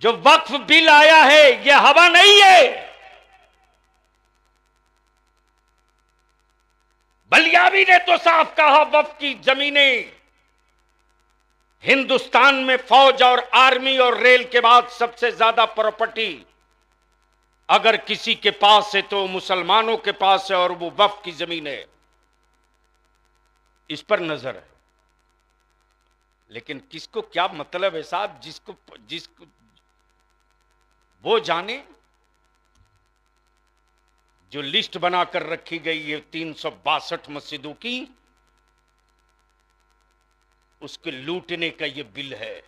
जो वक्फ बिल आया है यह हवा नहीं है। बलियावी ने तो साफ कहा, वक्फ की जमीनें हिंदुस्तान में फौज और आर्मी और रेल के बाद सबसे ज्यादा प्रॉपर्टी अगर किसी के पास है तो मुसलमानों के पास है, और वो वक्फ की जमीन है। इस पर नजर है। लेकिन किसको क्या मतलब है साहब, जिसको वो जाने। जो लिस्ट बनाकर रखी गई है 362 मस्जिदों की, उसके लूटने का ये बिल है।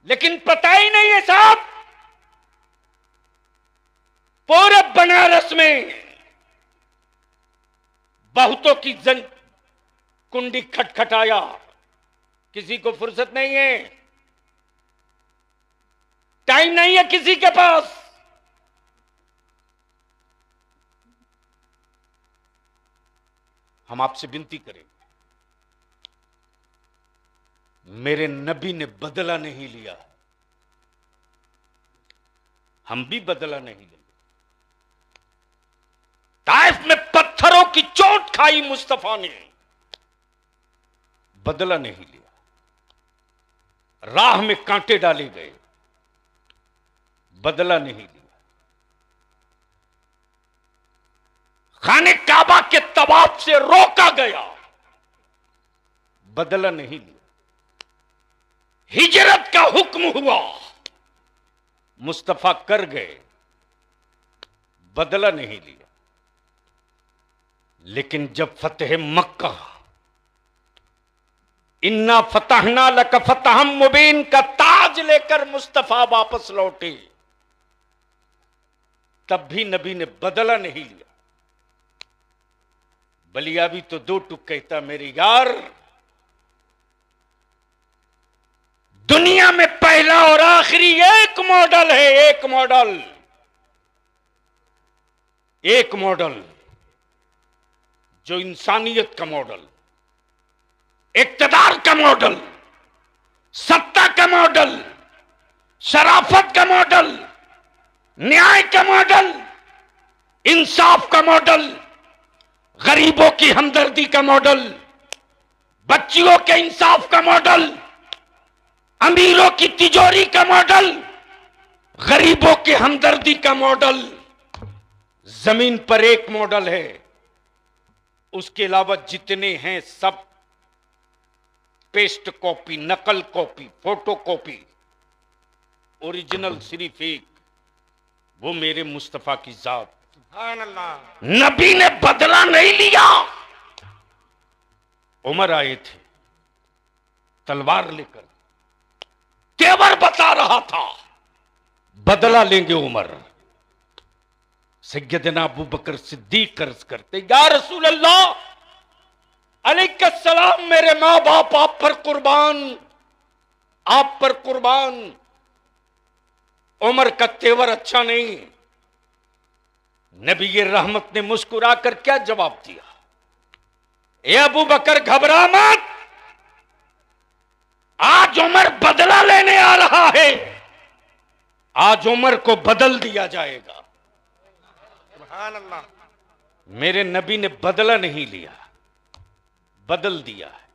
लेकिन पता ही नहीं है साहब, पूरे बनारस में बहुतों की कुंडी खटखटाया, किसी को फुर्सत नहीं है, टाइम नहीं है किसी के पास। हम आपसे विनती करें, मेरे नबी ने बदला नहीं लिया, हम भी बदला नहीं लेंगे। ताइफ में पत्थरों की चोट खाई मुस्तफा ने, बदला नहीं लिया। राह में कांटे डाले गए, बदला नहीं लिया। खाने काबा के तवाफ से रोका गया, बदला नहीं लिया। हिजरत का हुक्म हुआ, मुस्तफा कर गए, बदला नहीं लिया। लेकिन जब फतेह मक्का, इन्ना फतहना लक फतहम मुबीन का ताज लेकर मुस्तफा वापस लौटे, तब भी नबी ने बदला नहीं लिया। बलियावी तो दो टुक कहता, मेरे यार दुनिया में पहला और आखिरी एक मॉडल है, एक मॉडल जो इंसानियत का मॉडल, इक्तदार का मॉडल, सत्ता का मॉडल, शराफत का मॉडल, न्याय का मॉडल, इंसाफ का मॉडल, गरीबों की हमदर्दी का मॉडल, बच्चियों के इंसाफ का मॉडल, अमीरों की तिजोरी का मॉडल, गरीबों की हमदर्दी का मॉडल। जमीन पर एक मॉडल है, उसके अलावा जितने हैं सब पेस्ट कॉपी, नकल कॉपी, फोटो कॉपी। ओरिजिनल सिर्फ एक, वो मेरे मुस्तफा की जात। नबी ने बदला नहीं लिया। उमर आए थे तलवार लेकर, तेवर बता रहा था, बदला लेंगे उमर। सैयदना अबू बकर सिद्दीक अर्ज करते, या रसूल अल्लाह, अलैहिस्सलाम, मेरे मां बाप आप पर कुर्बान, आप पर कुर्बान। उमर का तेवर अच्छा नहीं। नबी ये रहमत ने मुस्कुराकर क्या जवाब दिया, ए अबू बकर घबरा मत, आज उमर बदला लेने आ रहा है, आज उमर को बदल दिया जाएगा। सुभान अल्लाह। मेरे नबी ने बदला नहीं लिया, बदल दिया है।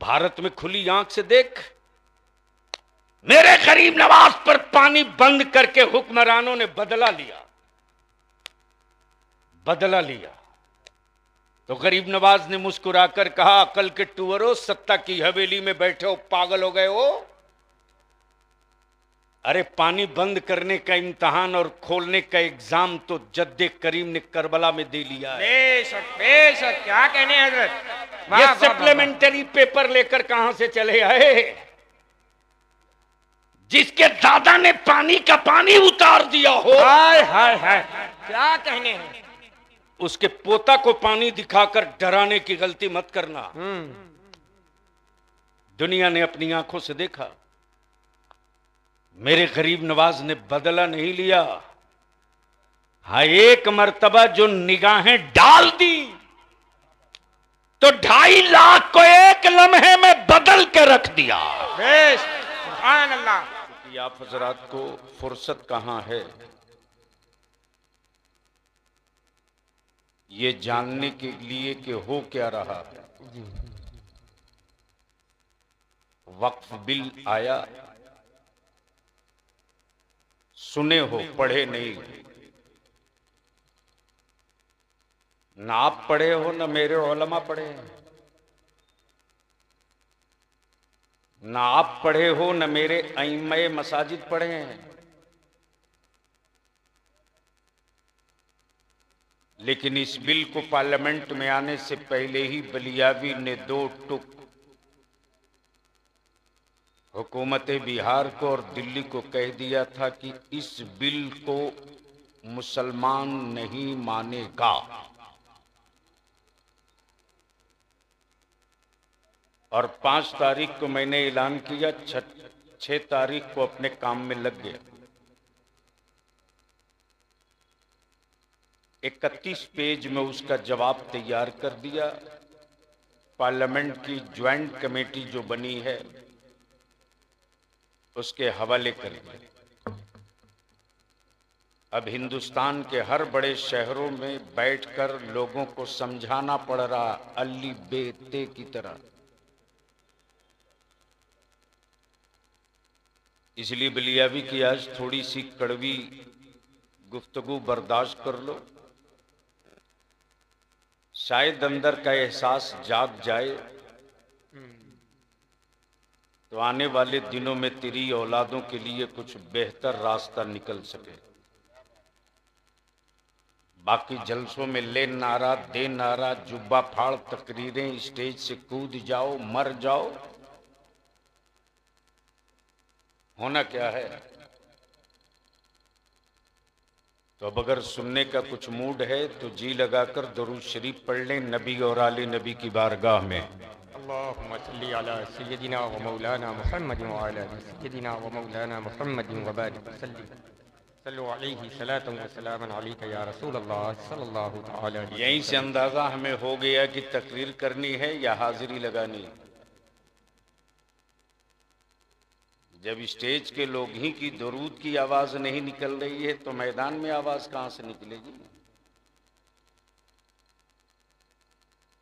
भारत में खुली आंख से देख, मेरे गरीब नवाज पर पानी बंद करके हुक्मरानों ने बदला लिया, बदला लिया। तो गरीब नवाज ने मुस्कुराकर कहा, अकल के टूअरों, सत्ता की हवेली में बैठे हो, पागल हो गए हो। अरे पानी बंद करने का इम्तिहान और खोलने का एग्जाम तो जद्दे करीम ने करबला में दे लिया है। बेशक बेशक, क्या कहने हजरत। ये सप्लीमेंट्री पेपर लेकर कहां से चले आए, जिसके दादा ने पानी का पानी उतार दिया हो। हाय हाय हाय, क्या कहने हैं। उसके पोता को पानी दिखाकर डराने की गलती मत करना। दुनिया ने अपनी आंखों से देखा, मेरे गरीब नवाज ने बदला नहीं लिया। हाँ, एक मर्तबा जो निगाहें डाल दी तो 2.5 लाख को एक लम्हे में बदल के रख दिया। बेश सुभान अल्लाह। कि आप हजरात को फुर्सत कहां है ये जानने के लिए कि हो क्या रहा है। वक्फ बिल आया, सुने हो पढ़े नहीं। ना आप पढ़े हो ना मेरे उलमा पढ़े हैं, ना आप पढ़े हो ना मेरे अइम्मे मसाजिद पढ़े हैं। लेकिन इस बिल को पार्लियामेंट में आने से पहले ही बलियावी ने दो टुक हुकूमत बिहार को और दिल्ली को कह दिया था कि इस बिल को मुसलमान नहीं मानेगा। और 5 तारीख को मैंने ऐलान किया, 6 तारीख को अपने काम में लग गया। 31 पेज में उसका जवाब तैयार कर दिया। पार्लियामेंट की ज्वाइंट कमेटी जो बनी है उसके हवाले कर दिया। अब हिंदुस्तान के हर बड़े शहरों में बैठकर लोगों को समझाना पड़ रहा अली बेते की तरह। इसलिए बलियावी की आज थोड़ी सी कड़वी गुफ्तगू बर्दाश्त कर लो, शायद अंदर का एहसास जाग जाए तो आने वाले दिनों में तेरी औलादों के लिए कुछ बेहतर रास्ता निकल सके। बाकी जलसों में ले नारा दे नारा, जुब्बा फाड़ तकरीरें, स्टेज से कूद जाओ मर जाओ, होना क्या है। तो अब अगर सुनने का कुछ मूड है तो जी लगाकर दरूद शरीफ पढ़ लें नबी और आले नबी की बारगाह में। अल्लाहुम्मा सल्ली अला सय्यदिना व मौलाना मुहम्मद व अला सय्यदिना व मौलाना मुहम्मद व बारिक वसल्लम सल्लु अलैहि सलातन व सलामन अलैका या रसूल अल्लाह सल्लल्लाहु तआला अलैहि वसल्लम। यहीं से अंदाजा हमें हो गया कि तकरीर करनी है या हाजिरी लगानी। जब स्टेज के लोग ही की दरूद की आवाज नहीं निकल रही है तो मैदान में आवाज कहां से निकलेगी।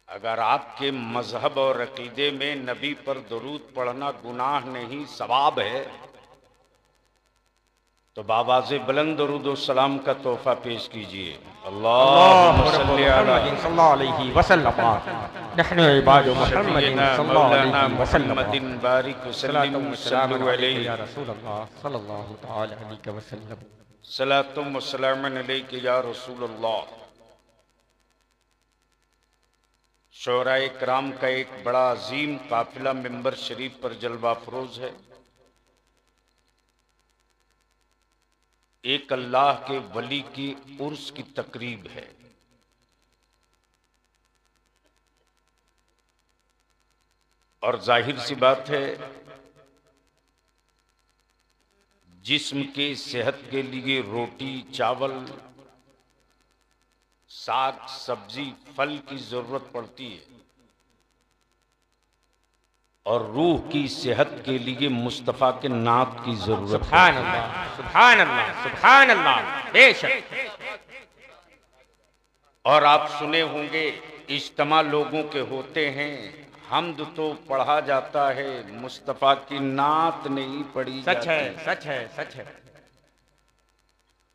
अगर आपके मजहब और अकीदे में नबी पर दरूद पढ़ना गुनाह नहीं सवाब है तो बाबाज़े बुलंद दरूद और सलाम का तोहफा पेश कीजिए। अल्लाहुम्मा सल्ली अला सल्लल्लाहु अलैहि वसल्लम नहनु इबादु मुहम्मदिन सल्लल्लाहु अलैहि वसल्लम मुहम्मदिन बारिक वसल्लिम सल्लु अलैहि या रसूल अल्लाह सल्लल्लाहु तआला अलैहि वसल्लम सलातुम व सलामुन अलैका या रसूल अल्लाह। शोराए कराम का एक बड़ा अजीम काफिला मिंबर शरीफ पर जलवा फरोज है। एक अल्लाह के वली की उर्स की तकरीब है। और जाहिर सी बात है जिस्म के सेहत के लिए रोटी चावल साग सब्जी फल की जरूरत पड़ती है और रूह की सेहत के लिए मुस्तफ़ा के नात की जरूरत। सुभान अल्लाह सुभान अल्लाह सुभान अल्लाह। बेशक। और आप सुने होंगे इज्तिमा लोगों के होते हैं, हम्द तो पढ़ा जाता है, मुस्तफ़ा की नात नहीं पढ़ी सच है जाती। सच है सच है।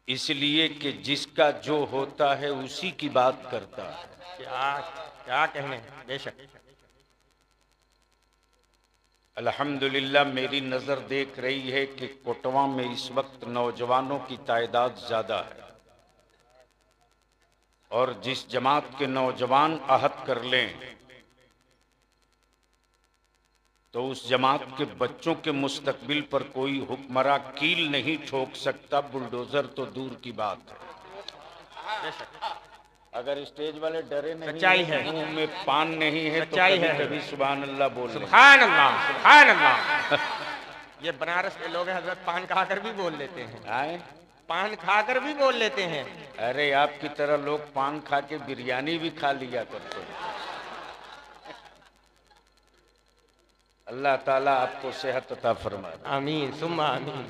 इसलिए कि जिसका जो होता है उसी की बात करता है। क्या क्या कहने। बेशक। अल्हम्दुलिल्लाह मेरी नजर देख रही है कि कोटवा में इस वक्त नौजवानों की तादाद ज्यादा है और जिस जमात के नौजवान आहत कर लें तो उस जमात के बच्चों के मुस्तकबिल पर कोई हुक्मरां कील नहीं ठोक सकता, बुलडोजर तो दूर की बात है। अगर स्टेज वाले डरे नहीं, सच्चाई है, मुंह में पान नहीं है तो सच्चाई कभी है। कभी सुभान अल्लाह बोल लें। सुभान अल्लाह सुभान अल्लाह। ये बनारस के लोग हैं हजरत, पान खाकर भी बोल लेते हैं। आए पान खाकर भी बोल लेते हैं। अरे आपकी तरह लोग पान खा के बिरयानी भी खा लिया करते हैं। अल्लाह ताला आपको सेहत अता फरमाए। आमीन सुम्मा आमीन।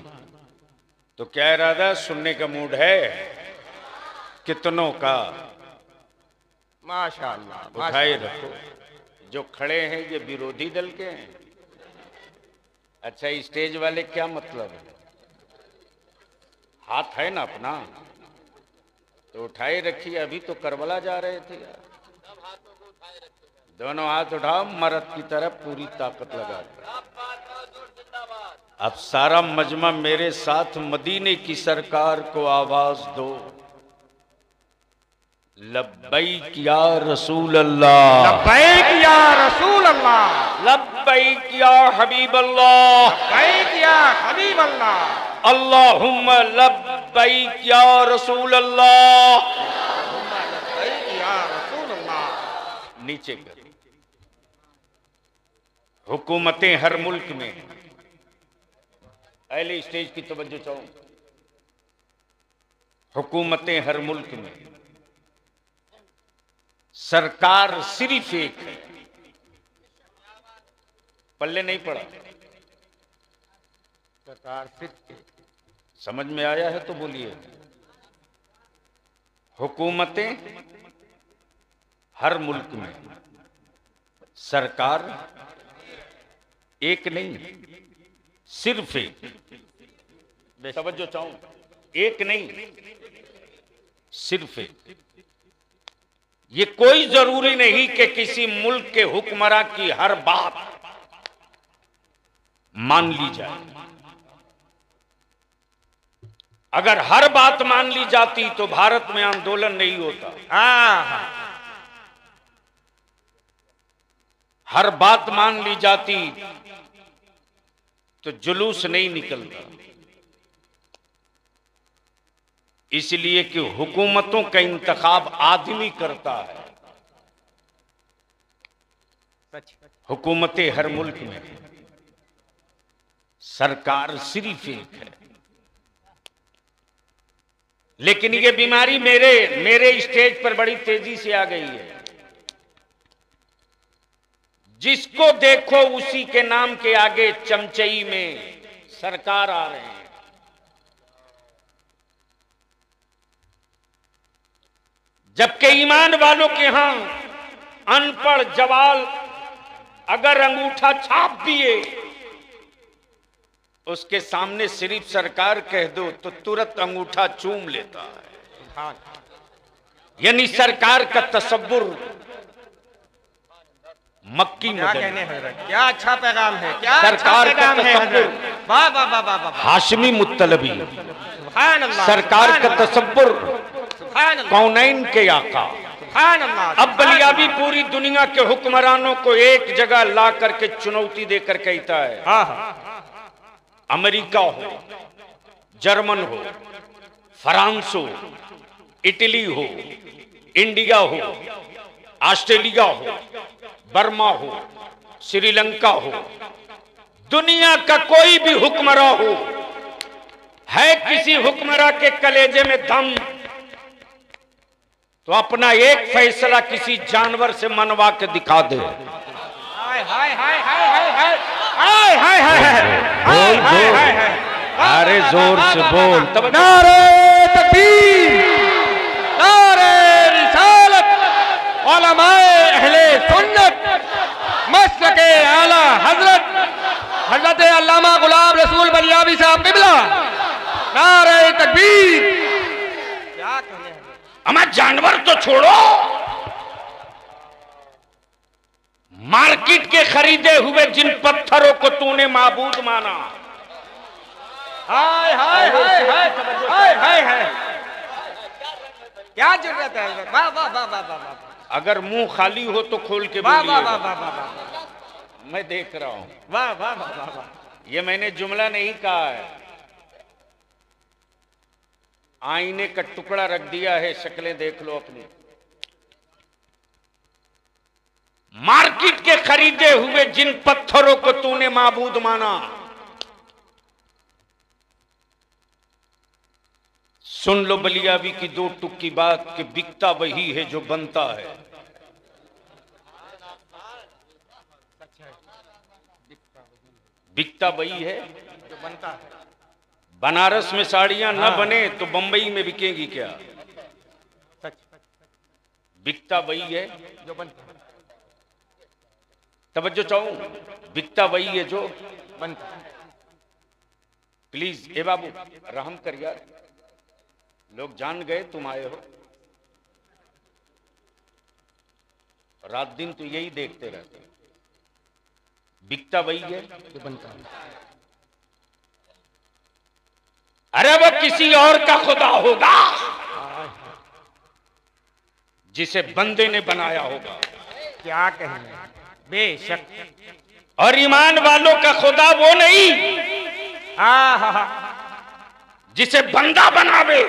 तो क्या इरादा, सुनने का मूड है? कितनों का? माशाअल्लाह उठाए रखो। जो खड़े हैं ये विरोधी दल के हैं। अच्छा, स्टेज वाले क्या मतलब है? हाथ है ना अपना, तो उठाए रखिए। अभी तो करबला जा रहे थे यार। दोनों हाथ उठाओ मर्द की तरफ, पूरी ताकत लगा दो। अब सारा मजमा मेरे साथ मदीने की सरकार को आवाज दो, लब्बैक या रसूल अल्लाह, लब्बैक या रसूल अल्लाह, लब्बैक या हबीब अल्लाह, लब्बैक या हबीब अल्लाह, अल्लाहुम्मा लब्बैक या रसूल अल्लाह। लब्बैक या रसूल अल्लाह। नीचे कर। हुकूमतें हर मुल्क में, अहले स्टेज की तवज्जो चाहूं, हुकूमतें हर मुल्क में, सरकार सिर्फ एक है। पल्ले नहीं पड़ा? सरकार सिर्फ समझ में आया है तो बोलिए। हुकूमतें हर मुल्क में, सरकार एक नहीं, सिर्फ एक। तवज्जो चाहूं, एक नहीं सिर्फ एक। ये कोई जरूरी नहीं कि किसी मुल्क के हुक्मरां की हर बात मान ली जाए। अगर हर बात मान ली जाती तो भारत में आंदोलन नहीं होता। हर बात मान ली जाती तो जुलूस नहीं निकलता। इसलिए कि हुकूमतों का इंतखाब आदमी करता है। हुकूमतें हर मुल्क में, सरकार सिर्फ एक है। लेकिन ये बीमारी मेरे स्टेज पर बड़ी तेजी से आ गई है। जिसको देखो उसी के नाम के आगे चमचई में सरकार आ रहे हैं। जबकि ईमान वालों के यहां अनपढ़ जवाल अगर अंगूठा छाप दिए, उसके सामने सिर्फ सरकार कह दो तो तुरंत अंगूठा चूम लेता है। यानी सरकार का तसव्वुर मक्की क्या मदनी। कहने हजरत, क्या अच्छा पैगाम है, क्या सरकार अच्छा का पैगाम है तसव्वुर हजरत। वाह वाह वाह वाह वाह। हाशमी मुत्तलबी, सुभान अल्लाह। सरकार का तसव्वुर सुभान अल्लाह। कौनैन के आका। सुभान अल्लाह। अब बलियाबी पूरी दुनिया के हुक्मरानों को एक जगह ला करके चुनौती देकर कहता है, अमेरिका हो, जर्मन हो, फ्रांस हो, इटली हो, इंडिया हो, ऑस्ट्रेलिया हो, बर्मा हो, श्रीलंका हो, दुनिया का कोई भी हुक्मरान हो, है किसी हुक्मरान के कलेजे में दम तो अपना एक फैसला किसी जानवर से मनवा के दिखा दे। हाय हाय हाय हाय हाय हाय हाय हाय हाय बोल बोल, अरे जोर से बोल। तब नारे तकबीर, नारे रिसालत, उलमाए अहले सुन्नत, मसलके आला हजरत अल्लामा गुलाम रसूल बलियावी साहब किबला, नारे तकबीर। क्या कहने हैं? हमारा जानवर तो छोड़ो, मार्केट के खरीदे हुए जिन पत्थरों को तूने माबूद माना। हाय हाय हाय हाय हाय हाय हाय, क्या जरूरत है? वाह वाह वाह वाह वाह वाह। अगर मुंह खाली हो तो खोल के वाह वाह बोलिए। वाह वाह वाह। मैं देख रहा हूं। वाह वाह वाह वाह वाह। ये मैंने जुमला नहीं कहा है, आईने का टुकड़ा रख दिया है, शक्लें देख लो अपनी। मार्केट के खरीदे हुए जिन पत्थरों को तूने माबूद माना, सुन लो बलियाबी की दो टुक की बात कि बिकता वही है जो बनता है। बिकता वही है जो बनता है। बनारस में साड़ियां न हाँ। बने तो बंबई में बिकेंगी क्या? सच। बिकता वही है जो बनता है। तवज्जो चाहूं, बिकता वही है जो बनता है। प्लीज ए बाबू रहम कर यार, लोग जान गए तुम आए हो, रात दिन तो यही देखते रहते हैं। बिकता वही है जो बनता है। अरे वो किसी और का खुदा होगा जिसे बंदे ने बनाया होगा। क्या कहें, बेशक। और ईमान वालों का खुदा वो नहीं जिसे बंदा बनावे,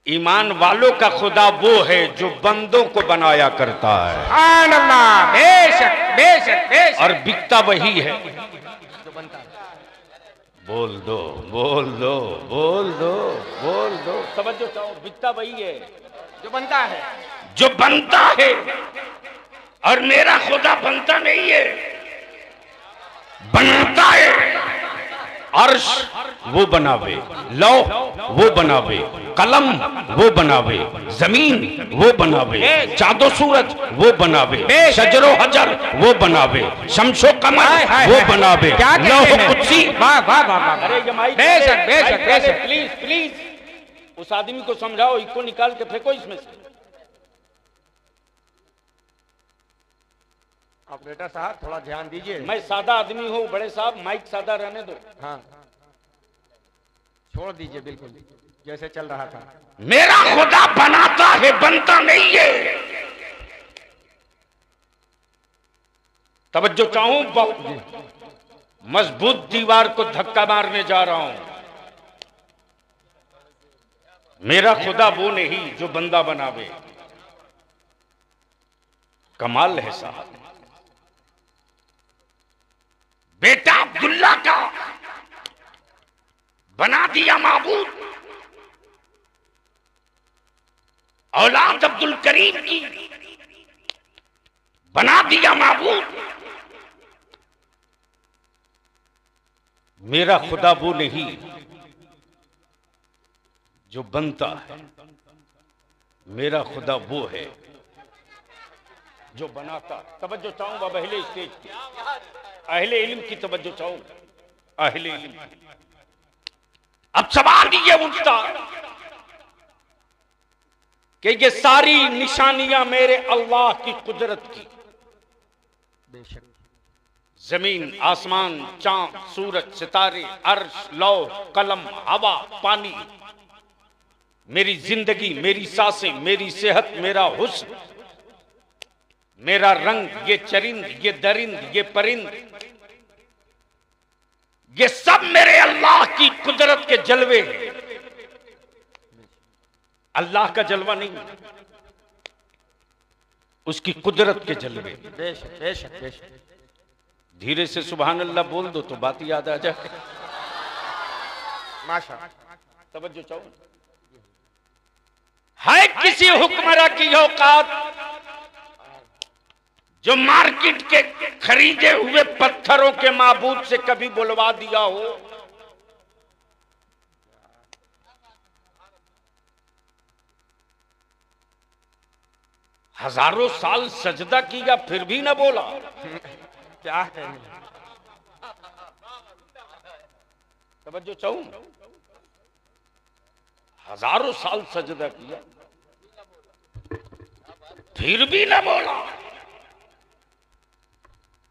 ईमान वालों का खुदा वो है जो बंदों को बनाया करता है। सुभान अल्लाह, बेशक बेशक बेशक। और बिकता वही है जो बनता है। बोल दो बोल दो बोल दो बोल दो, समझो चाहो, बिकता वही है जो बनता है। जो बनता है। और मेरा खुदा बनता नहीं है, बनाता है। अर्श वो बनावे, लौ वो बनावे, कलम वो बनावे, जमीन वो बनावे, चांदो सूरज वो बनावे, शजरो हजर वो बनावे, शमशो कमर वो बनावे, लौह कुदसी। वाह वाह वाह वाह। अरे ये माइक बेशक बेशक बेशक। प्लीज प्लीज उस आदमी को समझाओ, इसको निकाल के फेंको इसमें से। ऑपरेटर साहब थोड़ा ध्यान दीजिए। मैं सादा आदमी हूँ, बड़े साहब माइक सादा रहने दो। हाँ, छोड़ दीजिए, बिल्कुल जैसे चल रहा था। मेरा खुदा बनाता है, बनता नहीं है। तवज्जो चाहूं, बहुत मजबूत दीवार को धक्का मारने जा रहा हूं। मेरा खुदा वो नहीं जो बंदा बनावे। कमाल है साहब। बेटा अब्दुल्ला का बना दिया माबूद, औलाद अब्दुल करीम की बना दिया माबूद। मेरा खुदा वो नहीं जो बनता है, मेरा खुदा वो है जो बनाता। तवज्जो चाहूंगा अहले स्टेज की, अहले इल्म की तवज्जो चाहूंगा, अहले इल्म की। अब सवाल ये उठता कि ये सारी निशानियां मेरे अल्लाह की कुदरत की, बेशक। जमीन, आसमान, चांद, सूरज, सितारे, अर्श, लौह, कलम, हवा, पानी, मेरी जिंदगी, मेरी सांसें, मेरी सेहत, मेरा हुस्न, मेरा रंग, ये चरिंद, ये दरिंद, ये परिंद, ये सब मेरे अल्लाह की कुदरत के जलवे हैं। अल्लाह का जलवा नहीं, उसकी कुदरत के जलवे। बेशक बेशक बेशक। धीरे से सुभान अल्लाह बोल दो तो बात याद आ जाए। माशा। तवज्जो चाहो, है किसी हुक्मरां की औकात जो मार्केट के खरीदे हुए पत्थरों के माबूद से कभी बुलवा दिया हो? हजारों साल सजदा किया फिर भी ना बोला। क्या है? तवज्जो चाहूं, हजारों साल सजदा किया फिर भी ना बोला।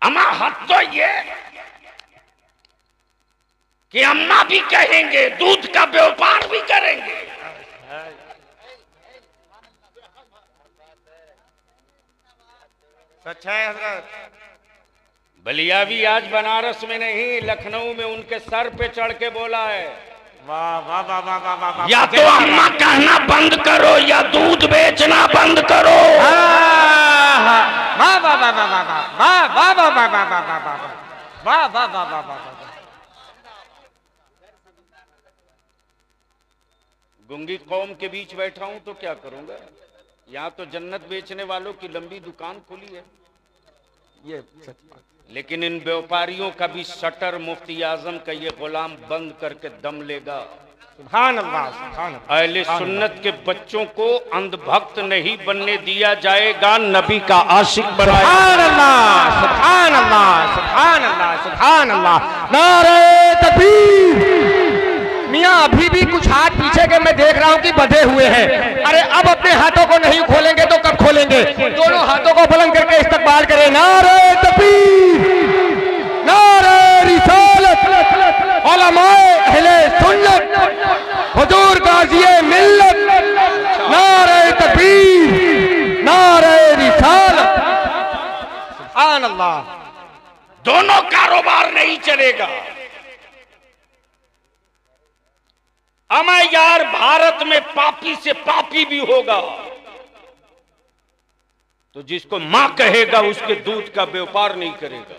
अम्मा हद तो ये कि अम्मा भी कहेंगे, दूध का व्यापार भी करेंगे। सच है हजरत। बलियावी आज बनारस में नहीं, लखनऊ में उनके सर पे चढ़ के बोला है, वाह वाह वाह वाह वाह वाह। या तो अम्मा कहना बंद करो या दूध बेचना बंद करो। वाह वाह वाह वाह वाह वाह वाह वाह वाह वाह वाह वाह वाह वाह वाह वाह वाह। गुंगी कौम के बीच बैठा हूं तो क्या करूंगा? यहां तो जन्नत बेचने वालों की लंबी दुकान खुली है। ये सच बात। लेकिन इन व्यापारियों का भी शटर मुफ्ती आजम का ये गुलाम बंद करके दम लेगा। सुभान अल्लाह, सुभान अल्लाह। अहले सुन्नत के बच्चों को अंधभक्त नहीं बनने दिया जाएगा, नबी का आशिक बनाया। सुभान अल्लाह, सुभान अल्लाह, सुभान अल्लाह, सुभान अल्लाह। नारे तकबीर। मियाँ अभी भी कुछ हाथ पीछे के मैं देख रहा हूँ कि बंधे हुए हैं। अरे अब अपने हाथों को नहीं खोलेंगे तो कब खोलेंगे? दोनों हाथों को बुलंद करके इस्तकबाल करें। नारे तकबीर, नारे रिसालत, उलमाए अहले सुन्नत, हुजूर गाज़िए मिल्लत। नारे तकबीर, नारे रिसालत। सुभान अल्लाह। दोनों कारोबार नहीं चलेगा। अमा यार भारत में पापी से पापी भी होगा, तो जिसको मां कहेगा उसके दूध का व्यापार नहीं करेगा।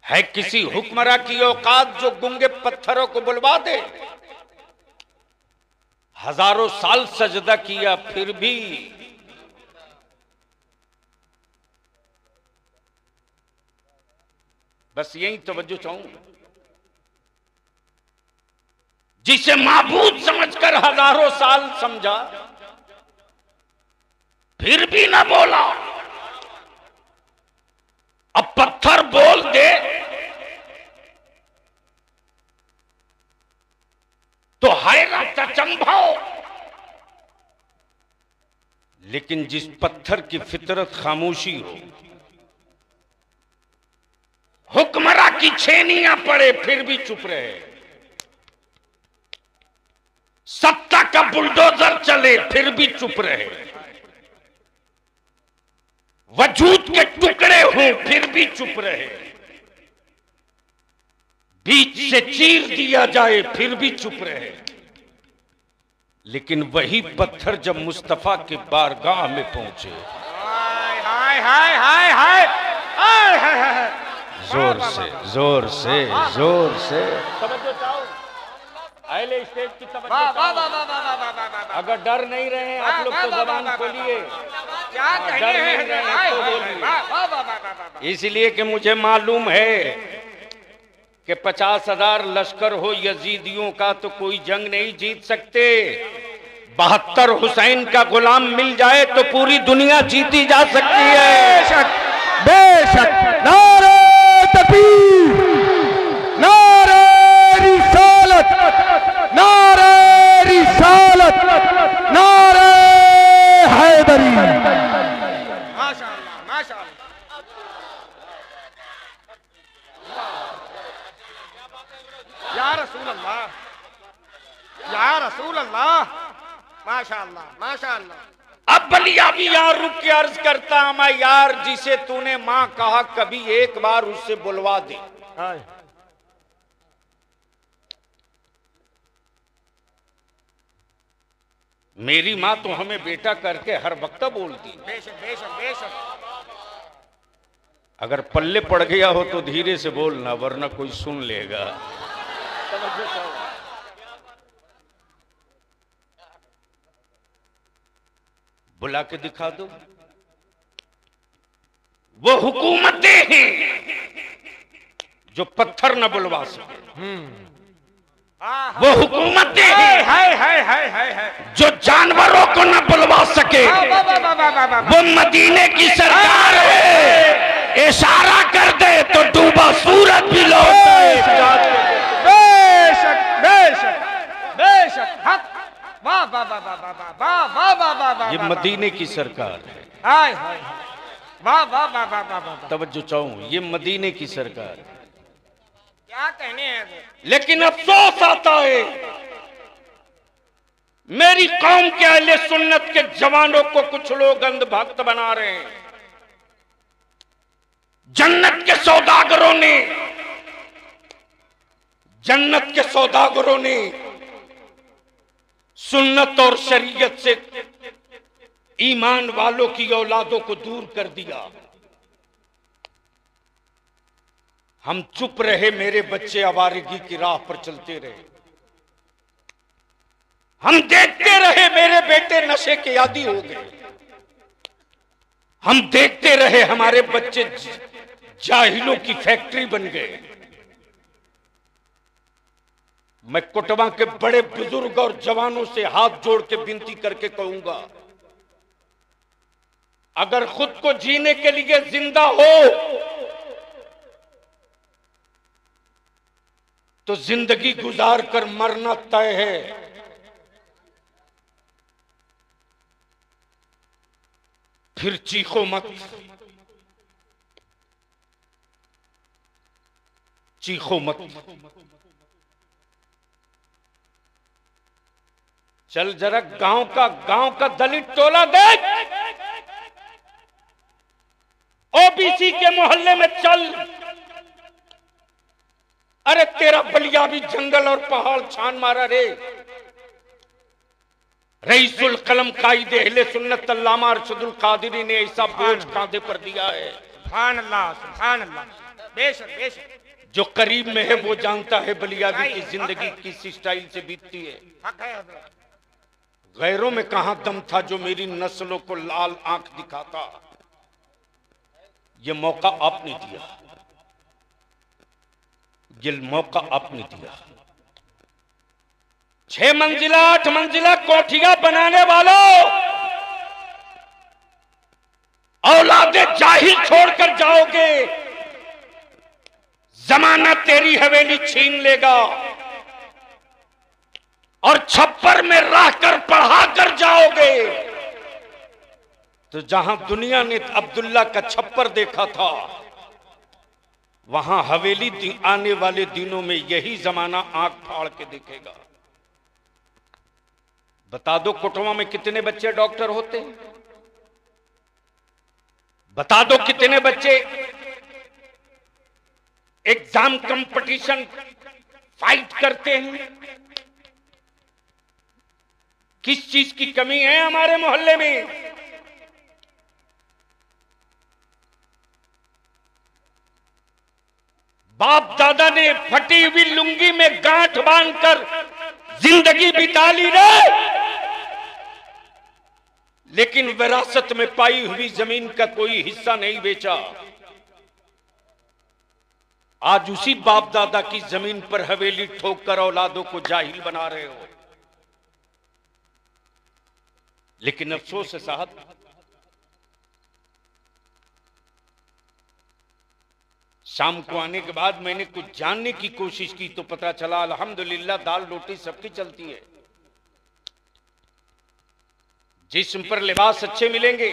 है किसी हुक्मरां की औकात जो गूंगे पत्थरों को बुलवा दे? हजारों साल सजदा किया फिर भी बस यही तवज्जो चाहूं। जिसे माबूद समझकर हजारों साल समझा फिर भी ना बोला, अब पत्थर बोल दे तो हैरत अचंभव। लेकिन जिस पत्थर की फितरत खामोशी हो, हुक्मरां की छेनियां पड़े फिर भी चुप रहे, सत्ता का बुलडोजर चले फिर भी चुप रहे, वजूद के टुकड़े हों फिर भी चुप रहे, बीच से चीर दिया जाए फिर भी चुप रहे। लेकिन वही पत्थर जब मुस्तफा की बारगाह में पहुंचे, हाय हाय हाय हाय हाय हाय हाय हाय, जोर से जोर से जोर से तवज्जो चाहो, अहले स्टेज की तवज्जो चाहो। अगर डर नहीं रहे आप लोग तो जबान खोलिए, डर नहीं रहे तो बोलिए। इसलिए कि मुझे मालूम है कि 50,000 लश्कर हो यजीदियों का तो कोई जंग नहीं जीत सकते। 72 हुसैन का गुलाम मिल जाए तो पूरी दुनिया जीती जा सकती है। बेशक बेशक। नारे तकबीर, नारे रिसालत, नारे रिसालत, नारे हैदरी। माशाअल्लाह माशाअल्लाह। या रसूल अल्लाह, या रसूल अल्लाह, माशाअल्लाह माशाअल्लाह। अब बलिया भी यार रुक के अर्ज करता हूं, मैं यार जिसे तूने मां कहा कभी एक बार उससे बुलवा दे। मेरी मां तो हमें बेटा करके हर वक्त बोलती। बेशक बेशक बेशक। अगर पल्ले पड़ गया हो तो धीरे से बोलना, वरना कोई सुन लेगा। बुला के दिखा दो। वो हुकूमतें हैं जो पत्थर न बुलवा सके, वो हुकूमतें हैं जो जानवरों को न बुलवा सके। वो मदीने की सरकार है, इशारा कर दे तो डूबा सूरज भी लौट आए। बेशक बेशक बेशक। हक। वाह वाह वाह वाह वाह वाह वाह वाह वाह वाह। ये मदीने की सरकार है। हाय हाय। वाह वाह वाह वाह वाह वाह। तवज्जो चाहूं, ये मदीने की सरकार है। क्या कहने हैं? लेकिन अफसोस आता है मेरी कौम के अहले सुन्नत के जवानों को कुछ लोग अंधभक्त बना रहे हैं। जन्नत के सौदागरों ने, जन्नत के सौदागरों ने सुन्नत और शरीयत से ईमान वालों की औलादों को दूर कर दिया। हम चुप रहे, मेरे बच्चे आवारगी की राह पर चलते रहे। हम देखते रहे मेरे बेटे नशे के आदी हो गए, हम देखते रहे हमारे बच्चे जाहिलों की फैक्ट्री बन गए। मैं कोटवा के बड़े बुजुर्ग और जवानों से हाथ जोड़ के विनती करके कहूंगा, अगर खुद को जीने के लिए जिंदा हो तो जिंदगी गुजार कर मरना तय है। फिर चीखो मत, चीखो मत। चल जरा गांव का दलित टोला देख, ओबीसी के मोहल्ले में चल। अरे तेरा बलिया भी जंगल और पहाड़ छान मारा रे। रईसुल कलम कायदे अहले सुन्नत अल्लामा अरशदुल कादरी ने ऐसा बोझ कांधे पर दिया है। सुभान अल्लाह, सुभान अल्लाह। बेशक बेशक। जो करीब में है वो जानता है बलियावी की जिंदगी किस स्टाइल से बीतती है। गैरों में कहां दम था जो मेरी नस्लों को लाल आंख दिखाता। ये मौका आपने दिया, ये मौका आपने दिया। 6 मंजिला 8 मंजिला कोठियां बनाने वालों, औलादे जाहिल छोड़कर जाओगे, जमाना तेरी हवेली छीन लेगा। और छप्पर में रहकर पढ़ा कर जाओगे तो जहां दुनिया ने अब्दुल्ला का छप्पर देखा था, वहां हवेली आने वाले दिनों में यही जमाना आंख फाड़ के देखेगा। बता दो कोटवा में कितने बच्चे डॉक्टर होते हैं? बता दो कितने बच्चे एग्जाम कंपटीशन फाइट करते हैं? किस चीज की कमी है हमारे मोहल्ले में? बाप दादा ने फटी हुई लुंगी में गांठ बांधकर जिंदगी बिता ली रे, लेकिन विरासत में पाई हुई जमीन का कोई हिस्सा नहीं बेचा। आज उसी बाप दादा की जमीन पर हवेली ठोक कर औलादों को जाहिल बना रहे हो। लेकिन अफसोस है साहब, शाम को आने के बाद मैंने कुछ जानने की कोशिश की तो पता चला अल्हम्दुलिल्लाह दाल रोटी सबकी चलती है। जिस्म पर लिबास अच्छे मिलेंगे,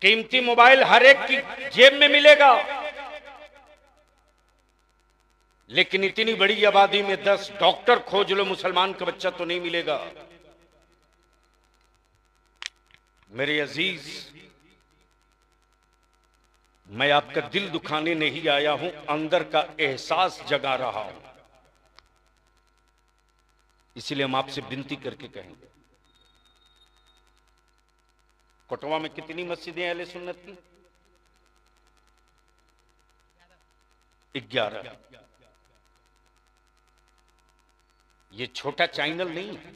कीमती मोबाइल हर एक की जेब में मिलेगा, लेकिन इतनी बड़ी आबादी में 10 डॉक्टर खोज लो, मुसलमान का बच्चा तो नहीं मिलेगा। मेरे अजीज, मैं आपका दिल दुखाने नहीं आया हूं, अंदर का एहसास जगा रहा हूं। इसलिए हम आपसे विनती करके कहेंगे, कोटवा में कितनी मस्जिदें अहले सुन्नत की? 11। ये छोटा चैनल नहीं है,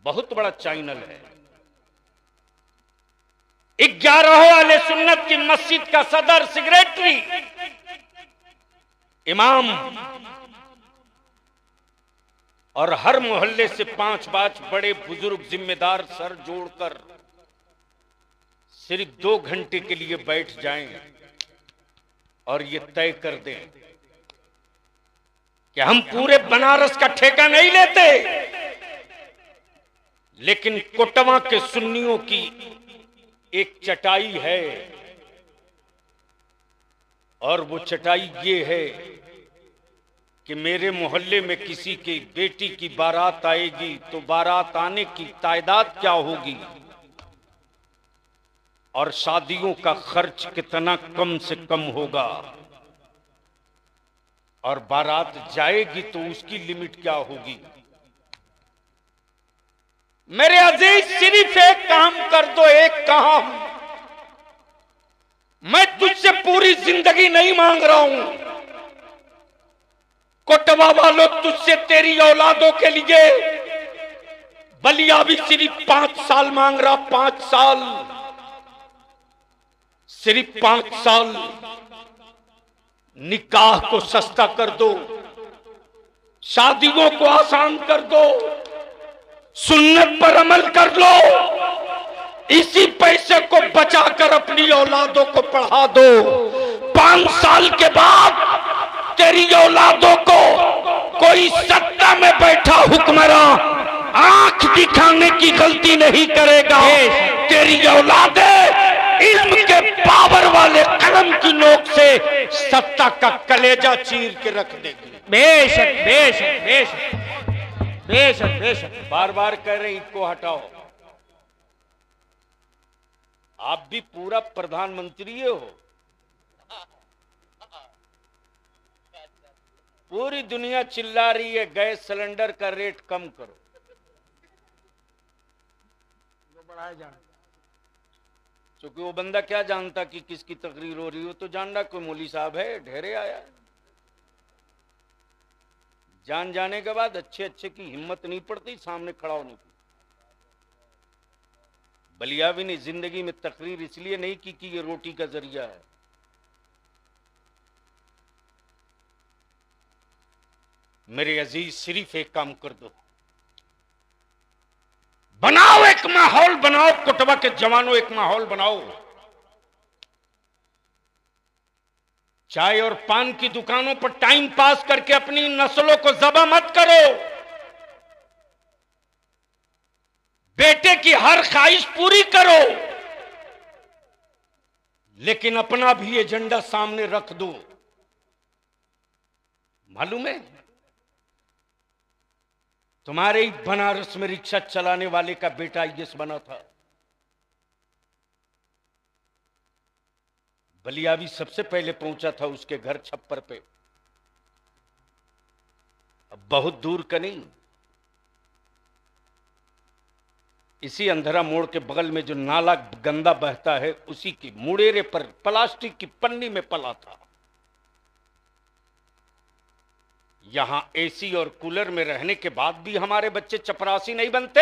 बहुत बड़ा चैनल है। 11 अहले सुन्नत की मस्जिद का सदर, सेक्रेटरी, इमाम और हर मोहल्ले से 5-5 बड़े बुजुर्ग जिम्मेदार सर जोड़कर सिर्फ 2 घंटे के लिए बैठ जाएं और ये तय कर दें कि हम पूरे बनारस का ठेका नहीं लेते, लेकिन कोटवा के सुन्नियों की एक चटाई है, और वो चटाई ये है कि मेरे मोहल्ले में किसी की बेटी की बारात आएगी तो बारात आने की तादाद क्या होगी और शादियों का खर्च कितना कम से कम होगा, और बारात जाएगी तो उसकी लिमिट क्या होगी। मेरे अजीज, सिर्फ एक काम कर दो, एक काम। मैं तुझसे पूरी जिंदगी नहीं मांग रहा हूं, कोटवा वालों, तुझसे तेरी औलादों के लिए बलिया भी सिर्फ 5 साल मांग रहा, 5 साल, सिर्फ 5 साल। निकाह को सस्ता कर दो, शादियों को आसान कर दो, सुन्नत पर अमल कर लो, इसी पैसे को बचाकर अपनी औलादों को पढ़ा दो। 5 साल के बाद तेरी औलादों को कोई सत्ता में बैठा हुक्मरान आंख दिखाने की गलती नहीं करेगा। तेरी औलादें इल्म के पावर वाले कलम की नोक से सत्ता का कलेजा चीर के रख देगी। बेशक बेशक बेशक बेशक बेशक। बार बार कह रहे इसको हटाओ। आप भी पूरा प्रधानमंत्री हो, पूरी दुनिया चिल्ला रही है गैस सिलेंडर का रेट कम करो, बढ़ाया जाए। क्योंकि वो बंदा क्या जानता कि किसकी तकरीर हो रही हो, तो जान रहा कोई मौली साहब है, ढेरे आया। जान जाने के बाद अच्छे अच्छे की हिम्मत नहीं पड़ती सामने खड़ा होने की। बलियावी ने जिंदगी में तकरीर इसलिए नहीं की कि ये रोटी का जरिया है। मेरे अजीज, सिर्फ एक काम कर दो, बनाओ एक माहौल, बनाओ कोटवा के जवानों, एक माहौल बनाओ। चाय और पान की दुकानों पर टाइम पास करके अपनी नस्लों को ज़बा मत करो। बेटे की हर ख्वाहिश पूरी करो, लेकिन अपना भी एजेंडा सामने रख दो। मालूम है, तुम्हारे ही बनारस में रिक्शा चलाने वाले का बेटा आईएएस बना था। बलियावी सबसे पहले पहुंचा था उसके घर छप्पर पे। अब बहुत दूर का नहीं, इसी अंधेरा मोड़ के बगल में जो नाला गंदा बहता है, उसी की मुड़ेरे पर प्लास्टिक की पन्नी में पला था। यहां एसी और कूलर में रहने के बाद भी हमारे बच्चे चपरासी नहीं बनते।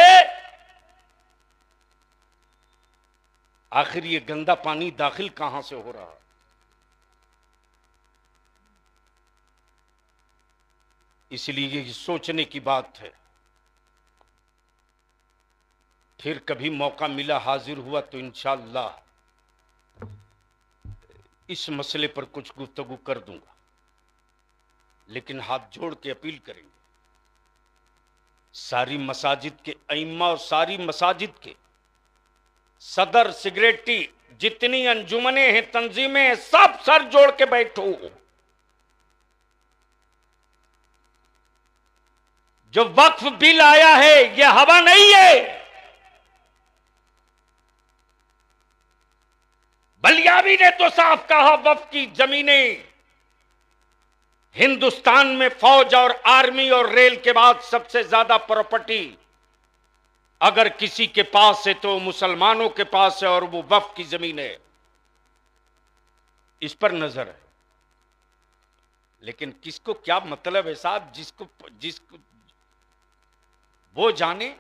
आखिर ये गंदा पानी दाखिल कहां से हो रहा? इसलिए ये सोचने की बात है। फिर कभी मौका मिला, हाजिर हुआ तो इंशाअल्लाह इस मसले पर कुछ गुफ्तगू कर दूंगा, लेकिन हाथ जोड़ के अपील करेंगे सारी मसाजिद के अइम्मा और सारी मसाजिद के सदर, सिगरेटी, जितनी अंजुमने हैं, तंजीमें हैं, सब सर जोड़ के बैठो। जो वक्फ बिल आया है यह हवा नहीं है। बलियावी ने तो साफ कहा, वक्फ की जमीनें हिंदुस्तान में फौज और आर्मी और रेल के बाद सबसे ज्यादा प्रॉपर्टी अगर किसी के पास है तो मुसलमानों के पास है, और वो वक्फ की जमीन है। इस पर नजर है। लेकिन किसको क्या मतलब है साहब, जिसको वो जाने।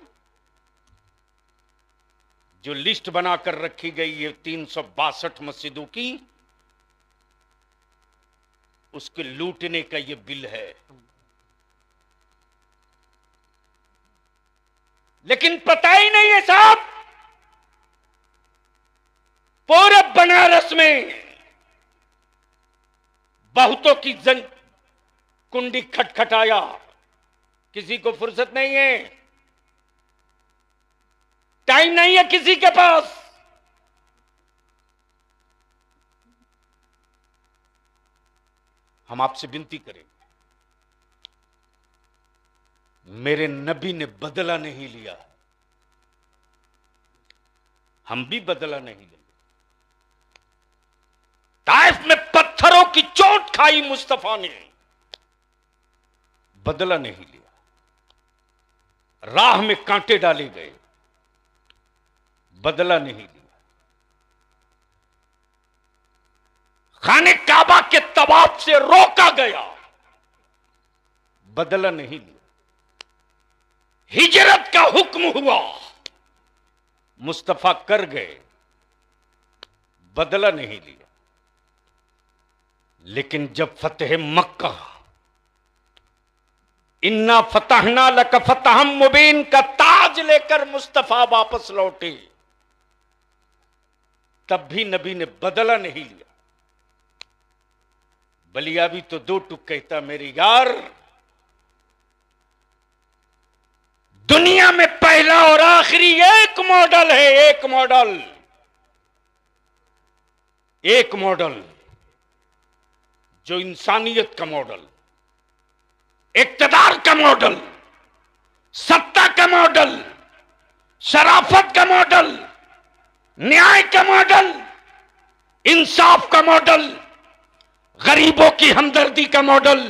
जो लिस्ट बनाकर रखी गई है 362 मस्जिदों की, उसके लूटने का ये बिल है। लेकिन पता ही नहीं है साहब, पूरे बनारस में बहुतों की जंग कुंडी खटखटाया, किसी को फुर्सत नहीं है, टाइम नहीं है किसी के पास। हम आपसे विनती करें, मेरे नबी ने बदला नहीं लिया, हम भी बदला नहीं लेंगे। ताइफ में पत्थरों की चोट खाई मुस्तफा ने, बदला नहीं लिया। राह में कांटे डाले गए, बदला नहीं लिया। खाने काबा के तवाफ से रोका गया, बदला नहीं लिया। हिजरत का हुक्म हुआ, मुस्तफा कर गए, बदला नहीं लिया। लेकिन जब फतेह मक्का, इन्ना फतहना लक फतहम मुबीन का ताज लेकर मुस्तफा वापस लौटे, तब भी नबी ने बदला नहीं लिया। बलिया भी तो दो टुक कहता, मेरे यार दुनिया में पहला और आखिरी एक मॉडल है, एक मॉडल, एक मॉडल जो इंसानियत का मॉडल, इक्तदार का मॉडल, सत्ता का मॉडल, शराफत का मॉडल, न्याय का मॉडल, इंसाफ का मॉडल, गरीबों की हमदर्दी का मॉडल,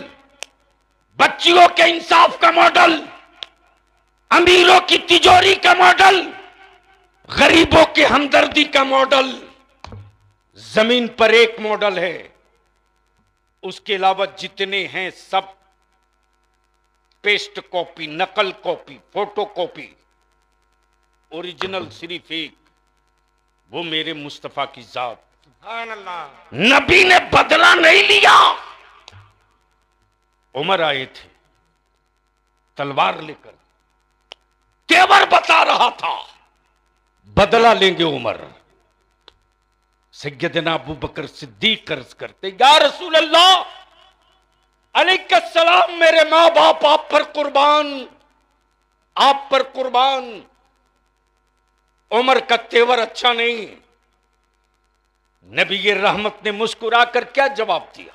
बच्चियों के इंसाफ का मॉडल, अमीरों की तिजोरी का मॉडल, गरीबों की हमदर्दी का मॉडल। जमीन पर एक मॉडल है, उसके अलावा जितने हैं सब पेस्ट कॉपी, नकल कॉपी, फोटो कॉपी। ओरिजिनल सिर्फ एक, वो मेरे मुस्तफा की जात। सुभान अल्लाह। नबी ने बदला नहीं लिया। उमर आए थे तलवार लेकर, तेवर बता रहा था, बदला लेंगे उमर। सैयदना अबू बकर सिद्दीक अर्ज करते, या रसूल अल्लाह, अलैहिस्सलाम, मेरे मां बाप आप पर कुर्बान, आप पर कुर्बान। उमर का तेवर अच्छा नहीं। नबी ये रहमत ने मुस्कुराकर क्या जवाब दिया,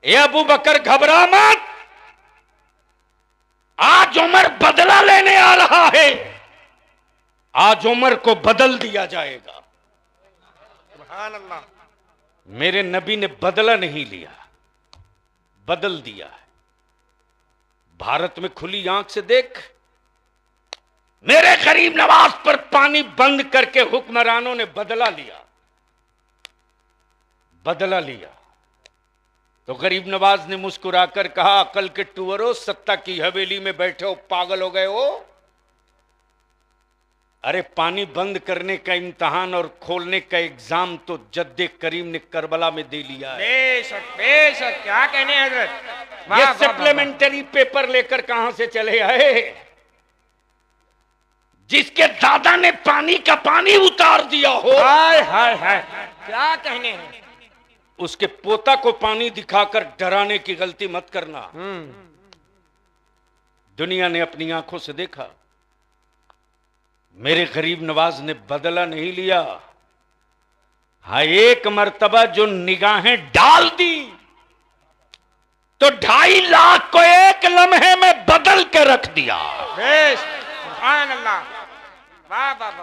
ए अबू बकर घबरा मत, आज उमर बदला लेने आ रहा है, आज उमर को बदल दिया जाएगा। सुभान अल्लाह। मेरे नबी ने बदला नहीं लिया, बदल दिया है। भारत में खुली आंख से देख, मेरे गरीब नवाज पर पानी बंद करके हुक्मरानों ने बदला लिया, बदला लिया। तो गरीब नवाज ने मुस्कुराकर कहा, अकल के टूअरों, सत्ता की हवेली में बैठे हो, पागल हो गए हो? अरे पानी बंद करने का इम्तिहान और खोलने का एग्जाम तो जद्दे करीम ने करबला में दे लिया है। बेशक बेशक, क्या कहने हैं हजरत। वाह, ये वाह, वाह, सप्लीमेंट्री पेपर लेकर कहां से चले आए? जिसके दादा ने पानी का पानी उतार दिया हो, हाय हाय हाय, क्या कहने हैं। उसके पोता को पानी दिखाकर डराने की गलती मत करना। दुनिया ने अपनी आंखों से देखा, मेरे गरीब नवाज ने बदला नहीं लिया। हाँ, एक मर्तबा जो निगाहें डाल दी तो 2.5 लाख को एक लम्हे में बदल के रख दिया। बेश, सुभान अल्लाह, वाह वाह वाह।